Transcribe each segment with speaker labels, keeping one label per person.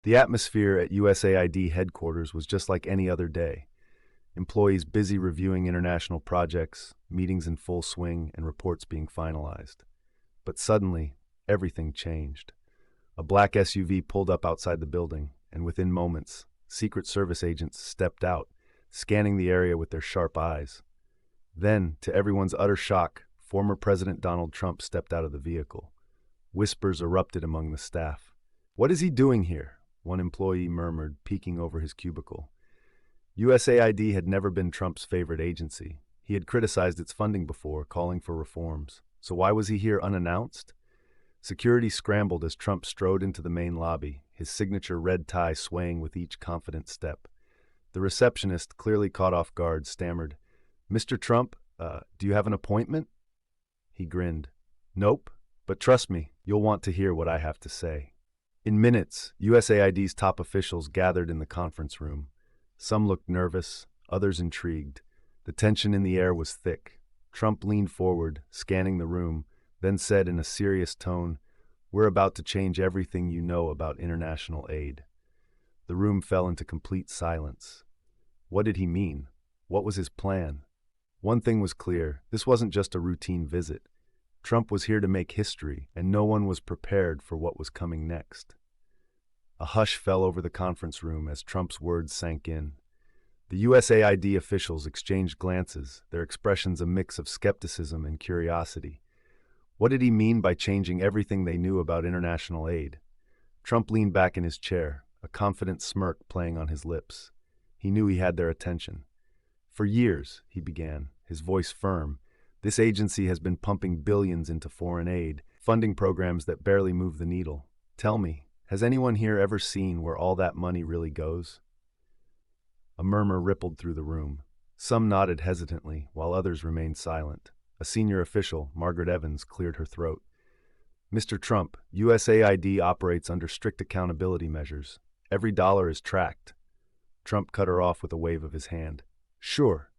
Speaker 1: The atmosphere at USAID headquarters was just like any other day. Employees busy reviewing international projects, meetings in full swing, and reports being finalized. But suddenly, everything changed. A black SUV pulled up outside the building, and within moments, Secret Service agents stepped out, scanning the area with their sharp eyes. Then, to everyone's utter shock, former President Donald Trump stepped out of the vehicle. Whispers erupted among the staff. "What is he doing here?" one employee murmured, peeking over his cubicle. USAID had never been Trump's favorite agency. He had criticized its funding before, calling for reforms. So why was he here unannounced? Security scrambled as Trump strode into the main lobby, his signature red tie swaying with each confident step. The receptionist, clearly caught off guard, stammered, "Mr. Trump, do you have an appointment?" He grinned. "Nope, but trust me, you'll want to hear what I have to say." In minutes, USAID's top officials gathered in the conference room. Some looked nervous, others intrigued. The tension in the air was thick. Trump leaned forward, scanning the room, then said in a serious tone, "We're about to change everything you know about international aid." The room fell into complete silence. What did he mean? What was his plan? One thing was clear, this wasn't just a routine visit. Trump was here to make history, and no one was prepared for what was coming next. A hush fell over the conference room as Trump's words sank in. The USAID officials exchanged glances, their expressions a mix of skepticism and curiosity. What did he mean by changing everything they knew about international aid? Trump leaned back in his chair, a confident smirk playing on his lips. He knew he had their attention. "For years," he began, his voice firm, "this agency has been pumping billions into foreign aid, funding programs that barely move the needle. Tell me, has anyone here ever seen where all that money really goes?" A murmur rippled through the room. Some nodded hesitantly, while others remained silent. A senior official, Margaret Evans, cleared her throat. "Mr. Trump, USAID operates under strict accountability measures. Every dollar is tracked." Trump cut her off with a wave of his hand. Sure,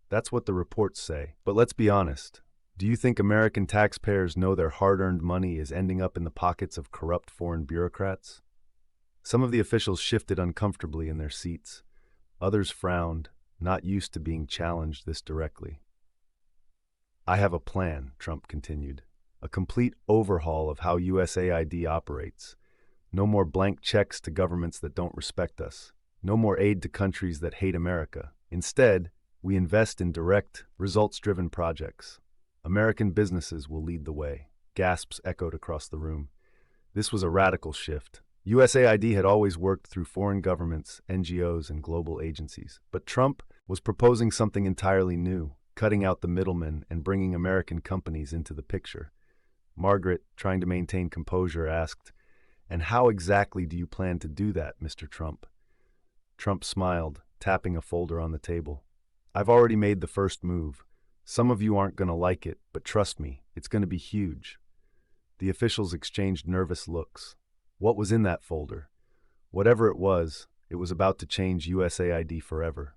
Speaker 1: that's what the reports say. But let's be honest. Do you think American taxpayers know their hard-earned money is ending up in the pockets of corrupt foreign bureaucrats?" Some of the officials shifted uncomfortably in their seats. Others frowned, not used to being challenged this directly. "I have a plan," Trump continued. "A complete overhaul of how USAID operates. No more blank checks to governments that don't respect us. No more aid to countries that hate America. Instead, we invest in direct, results-driven projects. American businesses will lead the way." Gasps echoed across the room. This was a radical shift. USAID had always worked through foreign governments, NGOs, and global agencies. But Trump was proposing something entirely new, cutting out the middlemen and bringing American companies into the picture. Margaret, trying to maintain composure, asked, "And how exactly do you plan to do that, Mr. Trump?" Trump smiled, tapping a folder on the table. "I've already made the first move. Some of you aren't going to like it, but trust me, it's going to be huge." The officials exchanged nervous looks. What was in that folder? Whatever it was about to change USAID forever.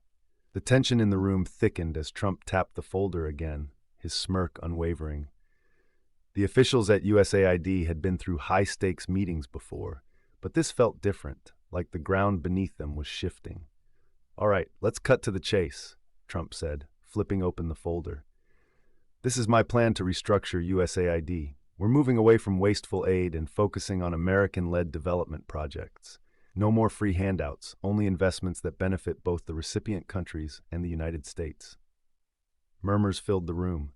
Speaker 1: The tension in the room thickened as Trump tapped the folder again, his smirk unwavering. The officials at USAID had been through high-stakes meetings before, but this felt different, like the ground beneath them was shifting. "All right, let's cut to the chase," Trump said, flipping open the folder. "This is my plan to restructure USAID. We're moving away from wasteful aid and focusing on American-led development projects. No more free handouts, only investments that benefit both the recipient countries and the United States." Murmurs filled the room.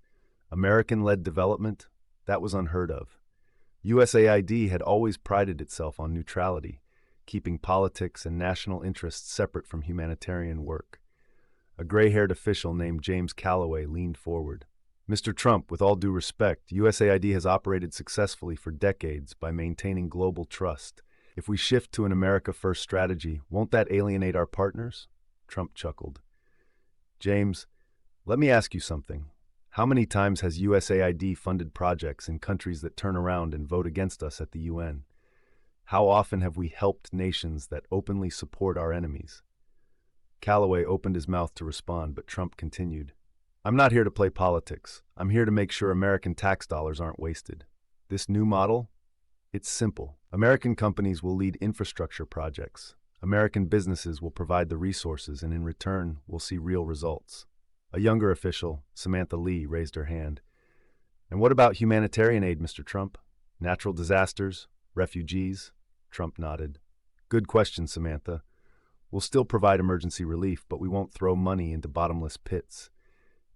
Speaker 1: American-led development? That was unheard of. USAID had always prided itself on neutrality, keeping politics and national interests separate from humanitarian work. A gray-haired official named James Calloway leaned forward. "Mr. Trump, with all due respect, USAID has operated successfully for decades by maintaining global trust. If we shift to an America-first strategy, won't that alienate our partners?" Trump chuckled. "James, let me ask you something. How many times has USAID funded projects in countries that turn around and vote against us at the UN? How often have we helped nations that openly support our enemies?" Calloway opened his mouth to respond, but Trump continued. "I'm not here to play politics. I'm here to make sure American tax dollars aren't wasted. This new model, It's simple. American companies will lead infrastructure projects. American businesses will provide the resources, and in return, we'll see real results. A younger official, Samantha Lee, raised her hand. And what about humanitarian aid, Mr. Trump? Natural disasters? Refugees? Trump nodded. Good question, Samantha. We'll still provide emergency relief, but we won't throw money into bottomless pits.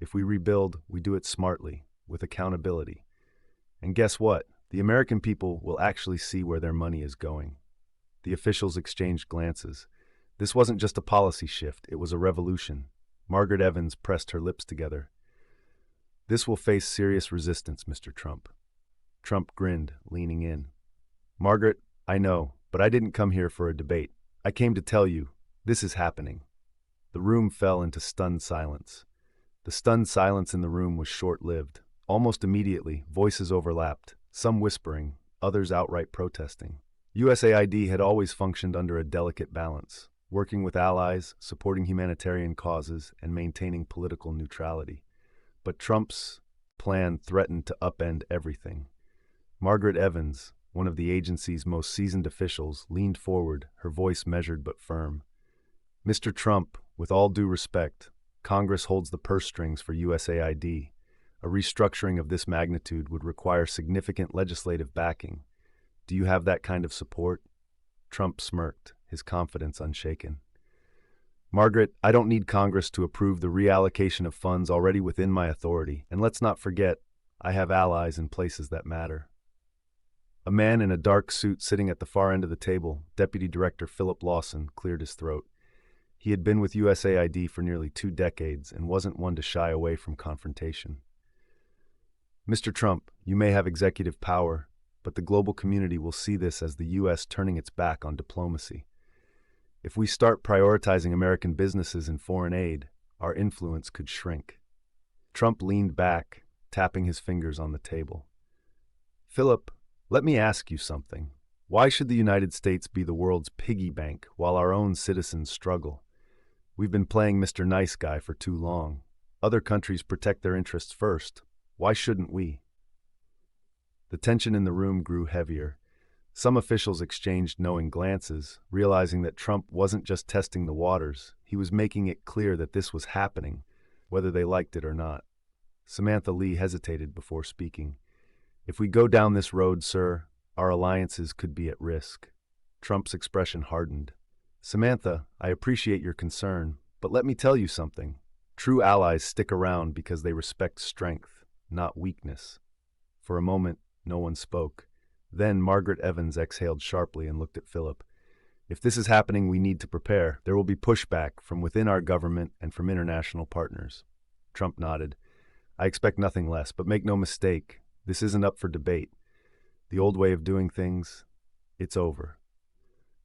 Speaker 1: If we rebuild, we do it smartly, with accountability. And guess what? The American people will actually see where their money is going. The officials exchanged glances. This wasn't just a policy shift, it was a revolution. Margaret Evans pressed her lips together. This will face serious resistance, Mr. Trump. Trump grinned, leaning in. Margaret, I know, but I didn't come here for a debate. I came to tell you, this is happening. The room fell into stunned silence. The stunned silence in the room was short-lived. Almost immediately, voices overlapped, some whispering, others outright protesting. USAID had always functioned under a delicate balance, working with allies, supporting humanitarian causes, and maintaining political neutrality. But Trump's plan threatened to upend everything. Margaret Evans, one of the agency's most seasoned officials, leaned forward, her voice measured but firm. Mr. Trump, with all due respect, Congress holds the purse strings for USAID. A restructuring of this magnitude would require significant legislative backing. Do you have that kind of support? Trump smirked, his confidence unshaken. Margaret, I don't need Congress to approve the reallocation of funds already within my authority, and let's not forget, I have allies in places that matter. A man in a dark suit sitting at the far end of the table, Deputy Director Philip Lawson, cleared his throat. He had been with USAID for nearly 2 decades and wasn't one to shy away from confrontation. Mr. Trump, you may have executive power, but the global community will see this as the U.S. turning its back on diplomacy. If we start prioritizing American businesses in foreign aid, our influence could shrink. Trump leaned back, tapping his fingers on the table. Philip, let me ask you something. Why should the United States be the world's piggy bank while our own citizens struggle? We've been playing Mr. Nice Guy for too long. Other countries protect their interests first. Why shouldn't we? The tension in the room grew heavier. Some officials exchanged knowing glances, realizing that Trump wasn't just testing the waters, he was making it clear that this was happening, whether they liked it or not. Samantha Lee hesitated before speaking. If we go down this road, sir, our alliances could be at risk. Trump's expression hardened. Samantha, I appreciate your concern, but let me tell you something. True allies stick around because they respect strength, not weakness. For a moment, no one spoke. Then Margaret Evans exhaled sharply and looked at Philip. If this is happening, we need to prepare. There will be pushback from within our government and from international partners. Trump nodded. I expect nothing less, but make no mistake, this isn't up for debate. The old way of doing things, it's over.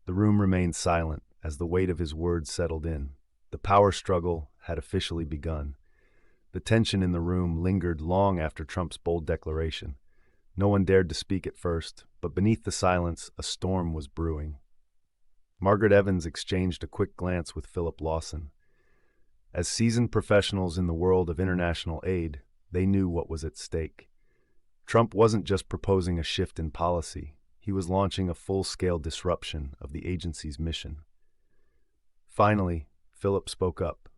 Speaker 1: The room remained silent as the weight of his words settled in. The power struggle had officially begun. The tension in the room lingered long after Trump's bold declaration. No one dared to speak at first, but beneath the silence, a storm was brewing. Margaret Evans exchanged a quick glance with Philip Lawson. As seasoned professionals in the world of international aid, they knew what was at stake. Trump wasn't just proposing a shift in policy, he was launching a full-scale disruption of the agency's mission. Finally, Philip spoke up.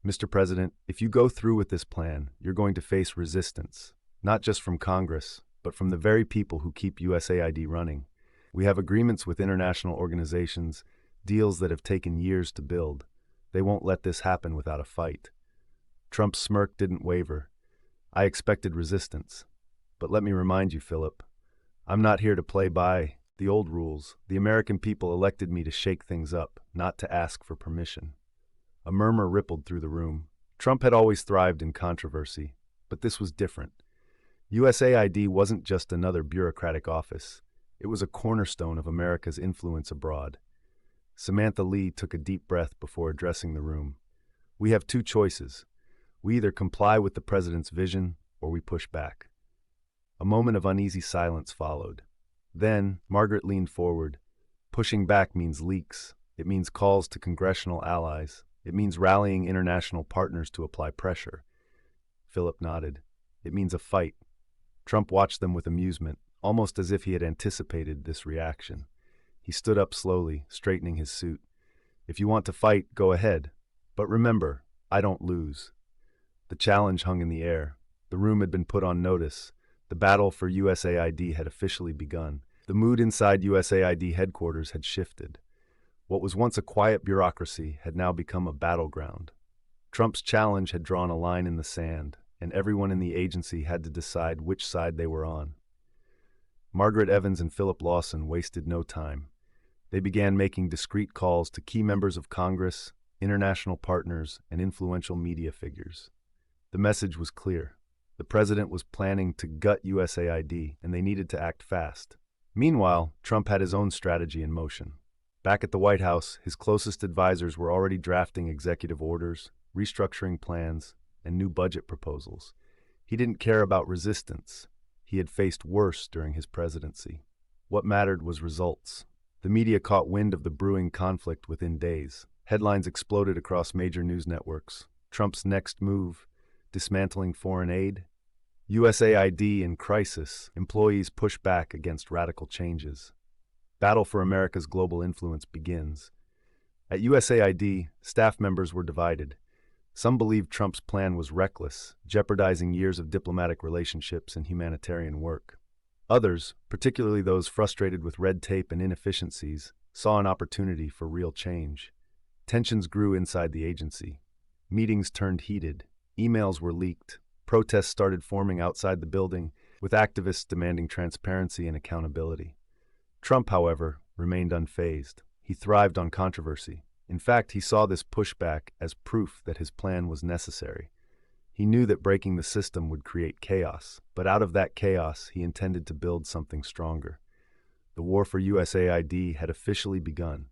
Speaker 1: Mr. President, if you go through with this plan, you're going to face resistance, not just from Congress, but from the very people who keep USAID running. We have agreements with international organizations, deals that have taken years to build. They won't let this happen without a fight. Trump's smirk didn't waver. I expected resistance. But let me remind you, Philip, I'm not here to play by the old rules. The American people elected me to shake things up, not to ask for permission. A murmur rippled through the room. Trump had always thrived in controversy, but this was different. USAID wasn't just another bureaucratic office. It was a cornerstone of America's influence abroad. Samantha Lee took a deep breath before addressing the room. We have 2 choices. We either comply with the president's vision or we push back. A moment of uneasy silence followed. Then, Margaret leaned forward. Pushing back means leaks. It means calls to congressional allies. It means rallying international partners to apply pressure. Philip nodded. It means a fight. Trump watched them with amusement, almost as if he had anticipated this reaction. He stood up slowly, straightening his suit. "If you want to fight, go ahead. But remember, I don't lose." The challenge hung in the air. The room had been put on notice. The battle for USAID had officially begun. The mood inside USAID headquarters had shifted. What was once a quiet bureaucracy had now become a battleground. Trump's challenge had drawn a line in the sand, and everyone in the agency had to decide which side they were on. Margaret Evans and Philip Lawson wasted no time. They began making discreet calls to key members of Congress, international partners, and influential media figures. The message was clear. The president was planning to gut USAID, and they needed to act fast. Meanwhile, Trump had his own strategy in motion. Back at the White House, his closest advisors were already drafting executive orders, restructuring plans, and new budget proposals. He didn't care about resistance. He had faced worse during his presidency. What mattered was results. The media caught wind of the brewing conflict within days. Headlines exploded across major news networks. Trump's next move, dismantling foreign aid. USAID in crisis, employees push back against radical changes. Battle for America's global influence begins. At USAID, staff members were divided. Some believed Trump's plan was reckless, jeopardizing years of diplomatic relationships and humanitarian work. Others, particularly those frustrated with red tape and inefficiencies, saw an opportunity for real change. Tensions grew inside the agency. Meetings turned heated. Emails were leaked. Protests started forming outside the building, with activists demanding transparency and accountability. Trump, however, remained unfazed. He thrived on controversy. In fact, he saw this pushback as proof that his plan was necessary. He knew that breaking the system would create chaos, but out of that chaos, he intended to build something stronger. The war for USAID had officially begun.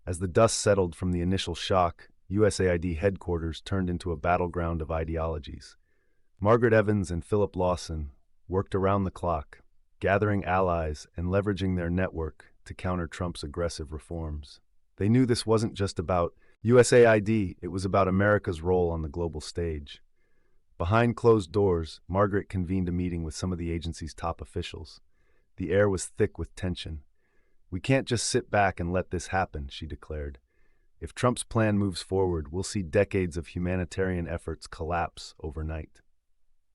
Speaker 1: As the dust settled from the initial shock, USAID headquarters turned into a battleground of ideologies. Margaret Evans and Philip Lawson worked around the clock, gathering allies and leveraging their network to counter Trump's aggressive reforms. They knew this wasn't just about USAID, it was about America's role on the global stage. Behind closed doors, Margaret convened a meeting with some of the agency's top officials. The air was thick with tension. "We can't just sit back and let this happen," she declared. "If Trump's plan moves forward, we'll see decades of humanitarian efforts collapse overnight."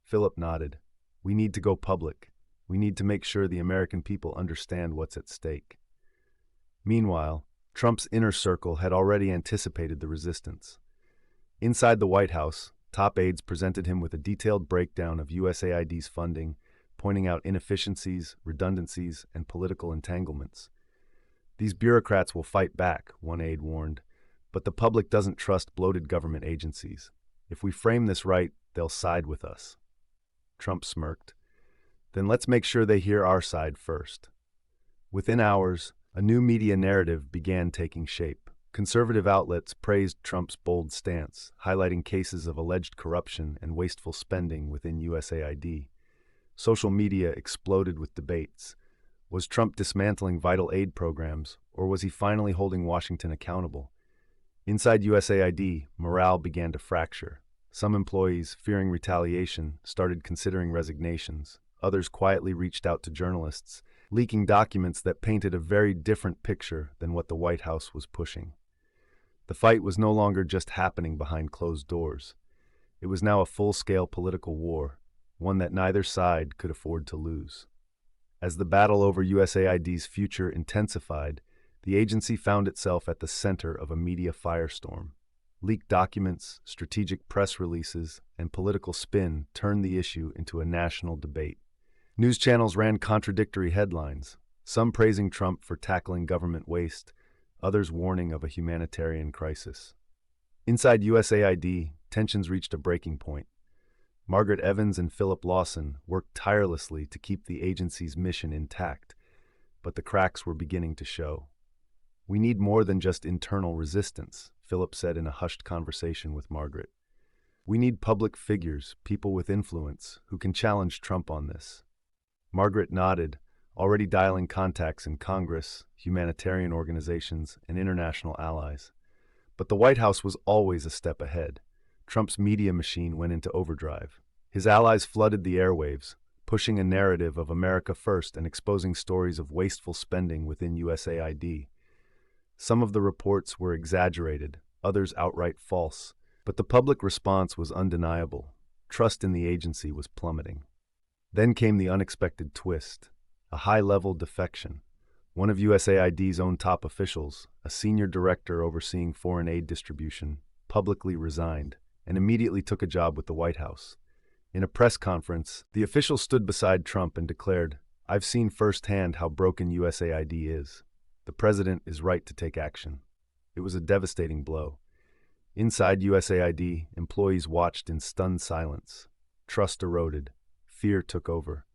Speaker 1: Philip nodded. "We need to go public. We need to make sure the American people understand what's at stake." Meanwhile, Trump's inner circle had already anticipated the resistance. Inside the White House, top aides presented him with a detailed breakdown of USAID's funding, pointing out inefficiencies, redundancies, and political entanglements. "These bureaucrats will fight back," one aide warned, "but the public doesn't trust bloated government agencies. If we frame this right, they'll side with us." Trump smirked. "Then let's make sure they hear our side first." Within hours, a new media narrative began taking shape. Conservative outlets praised Trump's bold stance, highlighting cases of alleged corruption and wasteful spending within USAID. Social media exploded with debates. Was Trump dismantling vital aid programs, or was he finally holding Washington accountable? Inside USAID, morale began to fracture. Some employees, fearing retaliation, started considering resignations. Others quietly reached out to journalists, leaking documents that painted a very different picture than what the White House was pushing. The fight was no longer just happening behind closed doors. It was now a full-scale political war, one that neither side could afford to lose. As the battle over USAID's future intensified, the agency found itself at the center of a media firestorm. Leaked documents, strategic press releases, and political spin turned the issue into a national debate. News channels ran contradictory headlines, some praising Trump for tackling government waste, others warning of a humanitarian crisis. Inside USAID, tensions reached a breaking point. Margaret Evans and Philip Lawson worked tirelessly to keep the agency's mission intact, but the cracks were beginning to show. "We need more than just internal resistance," Philip said in a hushed conversation with Margaret. "We need public figures, people with influence, who can challenge Trump on this." Margaret nodded, already dialing contacts in Congress, humanitarian organizations, and international allies. But the White House was always a step ahead. Trump's media machine went into overdrive. His allies flooded the airwaves, pushing a narrative of America first and exposing stories of wasteful spending within USAID. Some of the reports were exaggerated, others outright false, but the public response was undeniable. Trust in the agency was plummeting. Then came the unexpected twist, a high-level defection. One of USAID's own top officials, a senior director overseeing foreign aid distribution, publicly resigned and immediately took a job with the White House. In a press conference, the official stood beside Trump and declared, "I've seen firsthand how broken USAID is. The president is right to take action." It was a devastating blow. Inside USAID, employees watched in stunned silence. Trust eroded. Fear took over.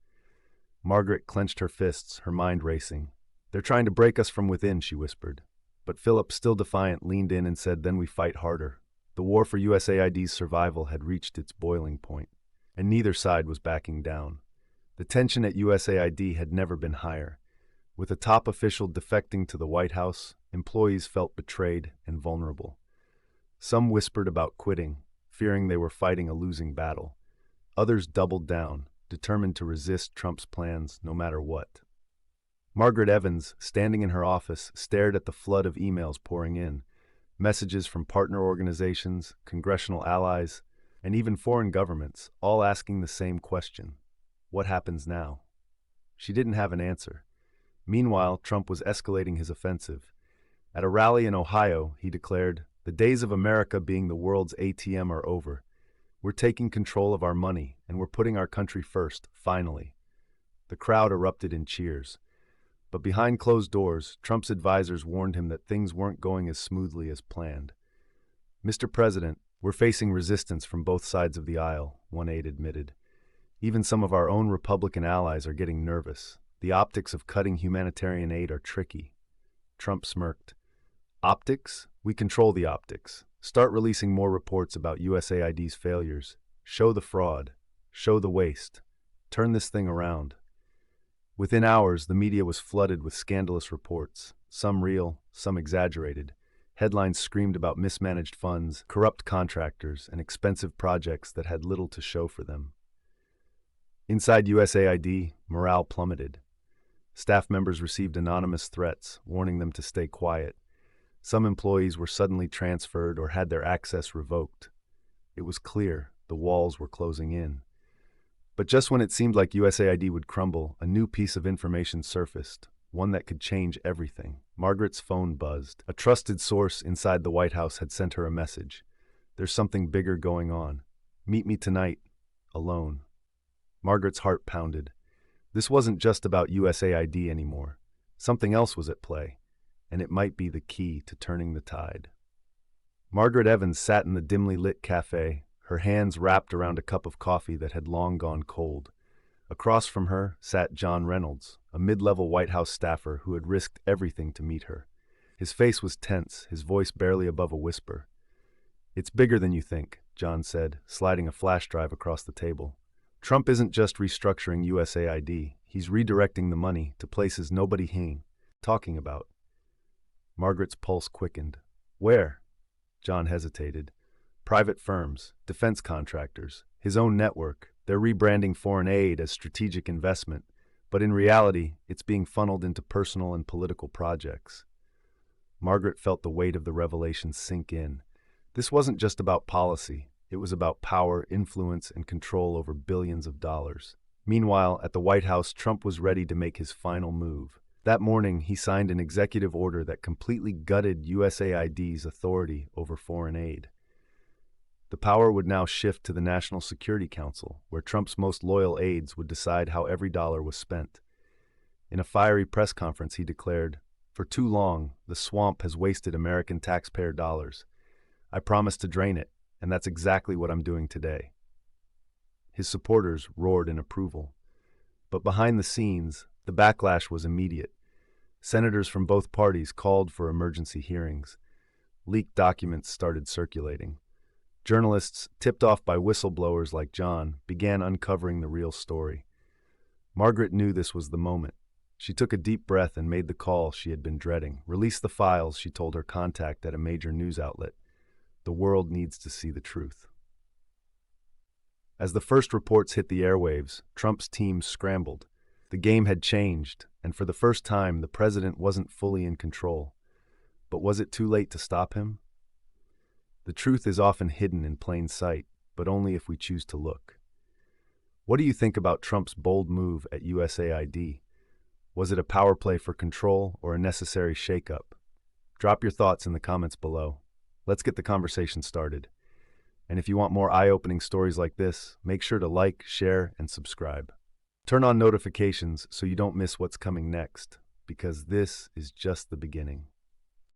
Speaker 1: Margaret clenched her fists, her mind racing. "They're trying to break us from within," she whispered. But Philip, still defiant, leaned in and said, "Then we fight harder." The war for USAID's survival had reached its boiling point, and neither side was backing down. The tension at USAID had never been higher. With a top official defecting to the White House, employees felt betrayed and vulnerable. Some whispered about quitting, fearing they were fighting a losing battle. Others doubled down, determined to resist Trump's plans no matter what. Margaret Evans, standing in her office, stared at the flood of emails pouring in, messages from partner organizations, congressional allies, and even foreign governments, all asking the same question: what happens now? She didn't have an answer. Meanwhile, Trump was escalating his offensive. At a rally in Ohio, he declared, "The days of America being the world's ATM are over. We're taking control of our money, and we're putting our country first, finally." The crowd erupted in cheers. But behind closed doors, Trump's advisors warned him that things weren't going as smoothly as planned. "Mr. President, we're facing resistance from both sides of the aisle," one aide admitted. "Even some of our own Republican allies are getting nervous. The optics of cutting humanitarian aid are tricky." Trump smirked. "Optics? We control the optics. Start releasing more reports about USAID's failures. Show the fraud. Show the waste. Turn this thing around." Within hours, the media was flooded with scandalous reports, some real, some exaggerated. Headlines screamed about mismanaged funds, corrupt contractors, and expensive projects that had little to show for them. Inside USAID, morale plummeted. Staff members received anonymous threats, warning them to stay quiet. Some employees were suddenly transferred or had their access revoked. It was clear the walls were closing in. But just when it seemed like USAID would crumble, a new piece of information surfaced, one that could change everything. Margaret's phone buzzed. A trusted source inside the White House had sent her a message. "There's something bigger going on. Meet me tonight, alone." Margaret's heart pounded. This wasn't just about USAID anymore. Something else was at play, and it might be the key to turning the tide. Margaret Evans sat in the dimly lit cafe, her hands wrapped around a cup of coffee that had long gone cold. Across from her sat John Reynolds, a mid-level White House staffer who had risked everything to meet her. His face was tense, his voice barely above a whisper. "It's bigger than you think," John said, sliding a flash drive across the table. "Trump isn't just restructuring USAID, he's redirecting the money to places nobody talking about." Margaret's pulse quickened. "Where?" John hesitated. "Private firms, defense contractors, his own network. They're rebranding foreign aid as strategic investment, but in reality, it's being funneled into personal and political projects." Margaret felt the weight of the revelation sink in. This wasn't just about policy. It was about power, influence, and control over billions of dollars. Meanwhile, at the White House, Trump was ready to make his final move. That morning, he signed an executive order that completely gutted USAID's authority over foreign aid. The power would now shift to the National Security Council, where Trump's most loyal aides would decide how every dollar was spent. In a fiery press conference, he declared, "For too long, the swamp has wasted American taxpayer dollars. I promised to drain it, and that's exactly what I'm doing today." His supporters roared in approval. But behind the scenes, the backlash was immediate. Senators from both parties called for emergency hearings. Leaked documents started circulating. Journalists, tipped off by whistleblowers like John, began uncovering the real story. Margaret knew this was the moment. She took a deep breath and made the call she had been dreading. "Release the files," she told her contact at a major news outlet. "The world needs to see the truth." As the first reports hit the airwaves, Trump's team scrambled. The game had changed, and for the first time, the president wasn't fully in control. But was it too late to stop him? The truth is often hidden in plain sight, but only if we choose to look. What do you think about Trump's bold move at USAID? Was it a power play for control or a necessary shakeup? Drop your thoughts in the comments below. Let's get the conversation started. And if you want more eye-opening stories like this, make sure to like, share, and subscribe. Turn on notifications so you don't miss what's coming next, because this is just the beginning.